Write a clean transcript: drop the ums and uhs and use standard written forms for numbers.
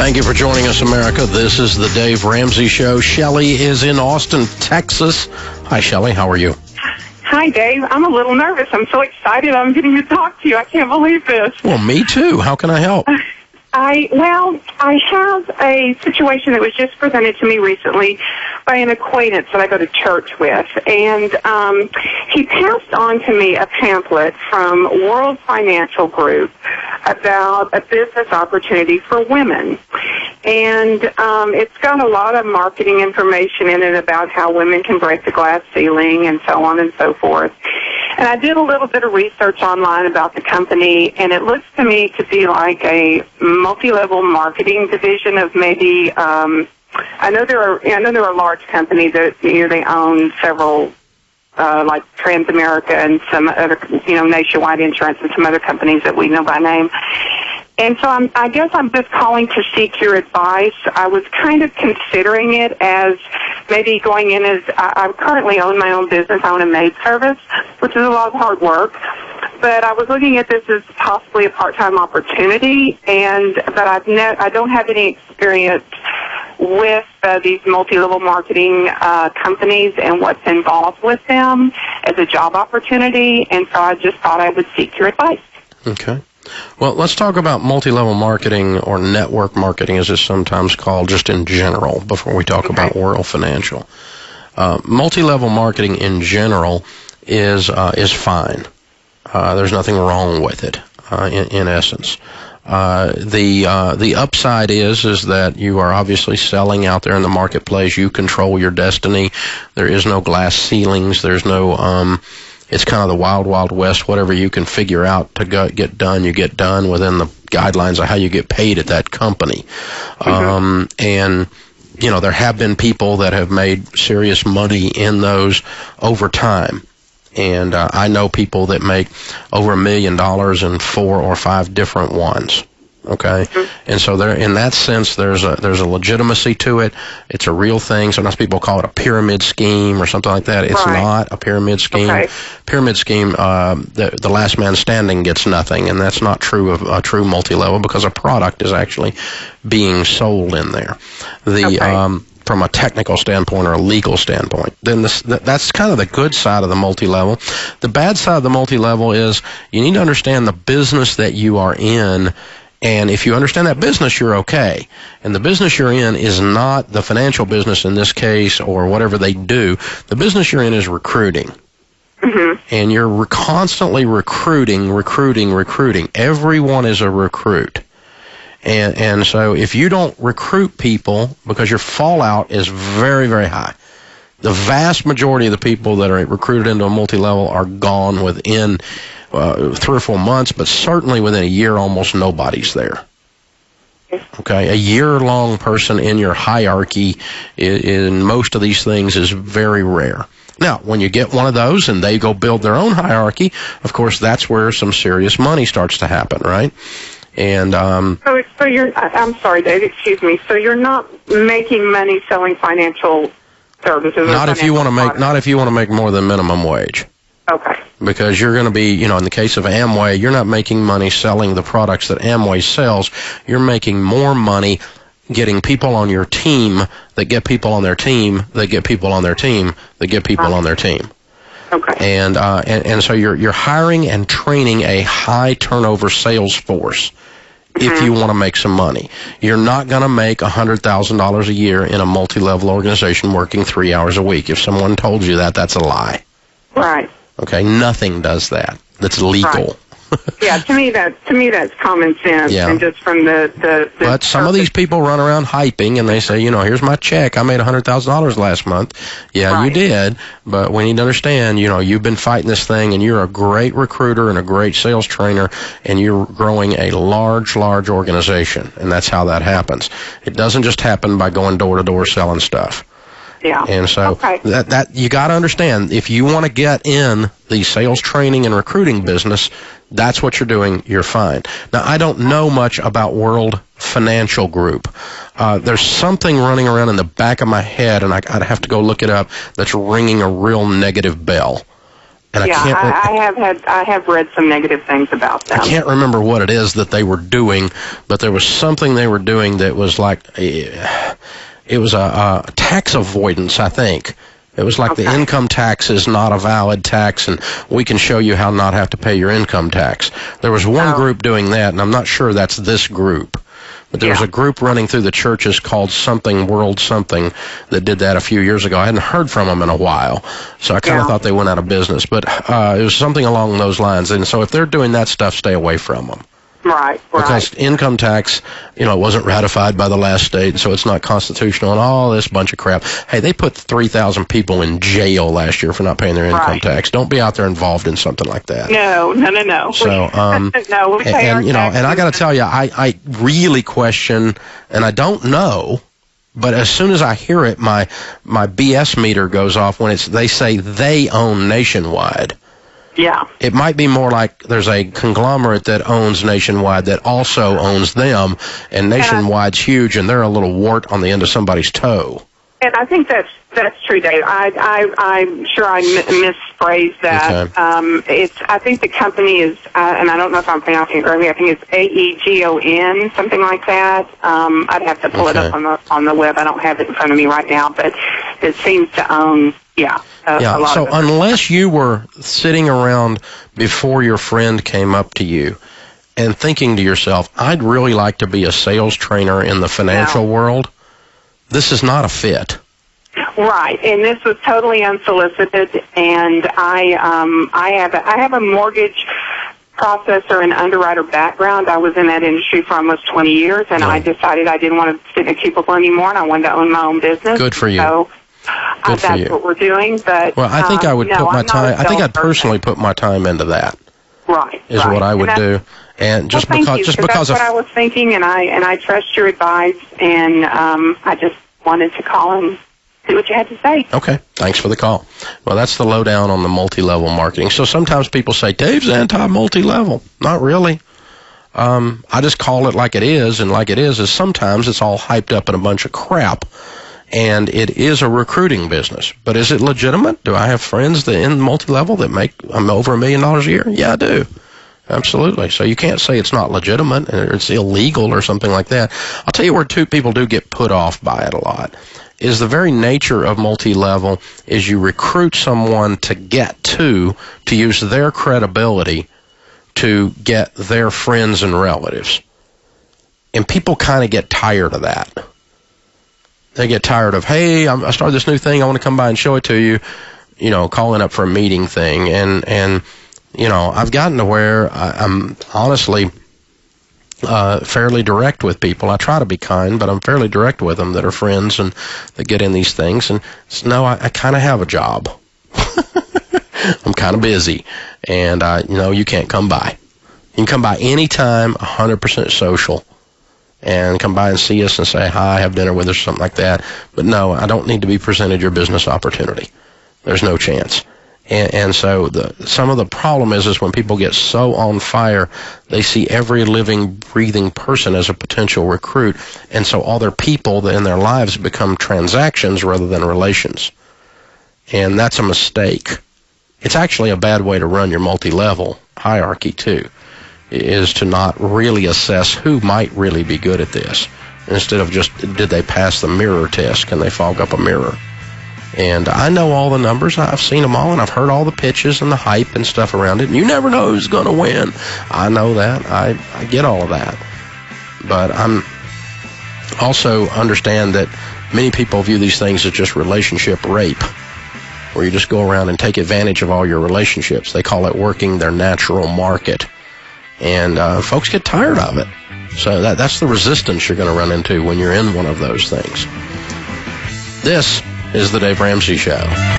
Thank you for joining us, America. This is the Dave Ramsey Show. Shelley is in Austin, Texas. Hi, Shelley. How are you? Hi, Dave. I'm a little nervous. I'm so excited I'm getting to talk to you. I can't believe this. Well, me too. How can I help? I have a situation that was just presented to me recently by an acquaintance that I go to church with, and he passed on to me a pamphlet from World Financial Group about a business opportunity for women. And it's got a lot of marketing information in it about how women can break the glass ceiling and so on and so forth. And I did a little bit of research online about the company, and it looks to me to be like a multi-level marketing division of maybe. I know they're a large company that they own several, like Transamerica and some other Nationwide Insurance and some other companies that we know by name. And so I guess I'm just calling to seek your advice. I was kind of considering it as maybe going in as I currently own my own business. I own a maid service, which is a lot of hard work. But I was looking at this as possibly a part-time opportunity, but I don't have any experience with these multi-level marketing companies and what's involved with them as a job opportunity. And so I just thought I would seek your advice. Okay. Well, let's talk about multi-level marketing, or network marketing as it's sometimes called, just in general, before we talk about World Financial. Multi-level marketing in general is fine. There's nothing wrong with it, in essence. The upside is that you are obviously selling out there in the marketplace. You control your destiny. There is no glass ceilings. There's no it's kind of the wild, wild west. Whatever you can figure out to get done, you get done within the guidelines of how you get paid at that company. And, there have been people that have made serious money in those over time. And I know people that make over $1 million in 4 or 5 different ones. Okay, and so there, in that sense, there's a legitimacy to it. It's a real thing. Sometimes people call it a pyramid scheme or something like that. It's not a pyramid scheme. Okay. Pyramid scheme, the last man standing gets nothing, and that's not true of a true multi-level, because a product is actually being sold in there. From a technical standpoint or a legal standpoint. Then that's kind of the good side of the multi-level. The bad side of the multi-level is you need to understand the business that you are in. And if you understand that business, you're okay. And the business you're in is not the financial business in this case, or whatever they do. The business you're in is recruiting. And you're constantly recruiting. Everyone is a recruit. And so if you don't recruit people, because your fallout is very, very high. The vast majority of the people that are recruited into a multi-level are gone within 3 or 4 months, but certainly within a year, almost nobody's there. Okay, a year-long person in your hierarchy in most of these things is very rare. Now, when you get one of those and they go build their own hierarchy, of course, that's where some serious money starts to happen, right? And so you're, I'm sorry, Dave, excuse me. So you're not making money selling financial services? Not if you want to make more than minimum wage. Okay. Because you're going to be, in the case of Amway, you're not making money selling the products that Amway sells. You're making more money getting people on your team that get people on their team, that get people on their team, that get people on their team. Okay. And so you're hiring and training a high turnover sales force if you want to make some money. You're not going to make $100,000 a year in a multi-level organization working 3 hours a week. If someone told you that, that's a lie. Right. Okay, nothing does that. That's legal. Right. Yeah, to me that's common sense. Yeah. And just from the But some of these people run around hyping, and they say, here's my check. I made $100,000 last month. Yeah, Right. you did. But we need to understand, you've been fighting this thing, and you're a great recruiter and a great sales trainer, and you're growing a large, large organization. And that's how that happens. It doesn't just happen by going door to door selling stuff. Yeah. And so that you got to understand, if you want to get in the sales training and recruiting business, that's what you're doing. You're fine. Now, I don't know much about World Financial Group. There's something running around in the back of my head, and I'd have to go look it up, that's ringing a real negative bell. And I have read some negative things about them. I can't remember what it is that they were doing, but there was something they were doing that was like it was a tax avoidance, I think. It was like the income tax is not a valid tax, and we can show you how not have to pay your income tax. There was one group doing that, and I'm not sure that's this group. But there was a group running through the churches called Something World Something that did that a few years ago. I hadn't heard from them in a while, so I kind of thought they went out of business. But it was something along those lines. And so if they're doing that stuff, stay away from them. Right. Because income tax, it wasn't ratified by the last state, so it's not constitutional and all this bunch of crap. Hey, they put 3,000 people in jail last year for not paying their income tax. Don't be out there involved in something like that. No. So, no, we pay our taxes. And I got to tell you, I really question, and I don't know, but as soon as I hear it, my BS meter goes off when they say they own Nationwide. Yeah. It might be more like there's a conglomerate that owns Nationwide that also owns them, and Nationwide's huge, and they're a little wart on the end of somebody's toe. And I think that's true, Dave. I'm sure I misphrased that. Okay. I think the company is, and I don't know if I'm pronouncing it correctly. I think it's AEGON, something like that. I'd have to pull it up on the web. I don't have it in front of me right now, but it seems to own. A lot so unless you were sitting around before your friend came up to you and thinking to yourself, I'd really like to be a sales trainer in the financial world, this is not a fit. Right, and this was totally unsolicited, and I have a mortgage processor and underwriter background. I was in that industry for almost 20 years, and I decided I didn't want to sit in a cubicle anymore, and I wanted to own my own business. Good for you. So, that's what we're doing, but I think I would put my time. I think I'd personally put my time into that. Right, is what I would do, and just because that's what I was thinking, and I trust your advice, and I just wanted to call and see what you had to say. Okay, thanks for the call. Well, that's the lowdown on the multi-level marketing. So sometimes people say Dave's anti-multi-level. Not really. I just call it like it is, and like it is sometimes it's all hyped up in a bunch of crap. And it is a recruiting business. But is it legitimate? Do I have friends that in multi-level that make over $1 million a year? Yeah, I do. Absolutely. So you can't say it's not legitimate or it's illegal or something like that. I'll tell you where two people do get put off by it a lot. Is the very nature of multi-level is you recruit someone to get to use their credibility to get their friends and relatives. And people kind of get tired of that. They get tired of, hey, I started this new thing, I want to come by and show it to you, calling up for a meeting thing. And I've gotten to where I'm honestly fairly direct with people. I try to be kind, but I'm fairly direct with them that are friends and that get in these things. And no, I kind of have a job. I'm kind of busy. And, you can't come by. You can come by anytime, 100% social. And come by and see us and say hi, have dinner with us, something like that. But no, I don't need to be presented your business opportunity. There's no chance. And so some of the problem is when people get so on fire, they see every living, breathing person as a potential recruit. And so all their people in their lives become transactions rather than relations. And that's a mistake. It's actually a bad way to run your multi-level hierarchy, too. Is to not really assess who might really be good at this. Instead of just, did they pass the mirror test? Can they fog up a mirror? And I know all the numbers. I've seen them all, and I've heard all the pitches and the hype and stuff around it. And you never know who's going to win. I know that. I get all of that. But I'm also understand that many people view these things as just relationship rape, where you just go around and take advantage of all your relationships. They call it working their natural market. And folks get tired of it. So that's the resistance you're going to run into when you're in one of those things. This is the Dave Ramsey Show.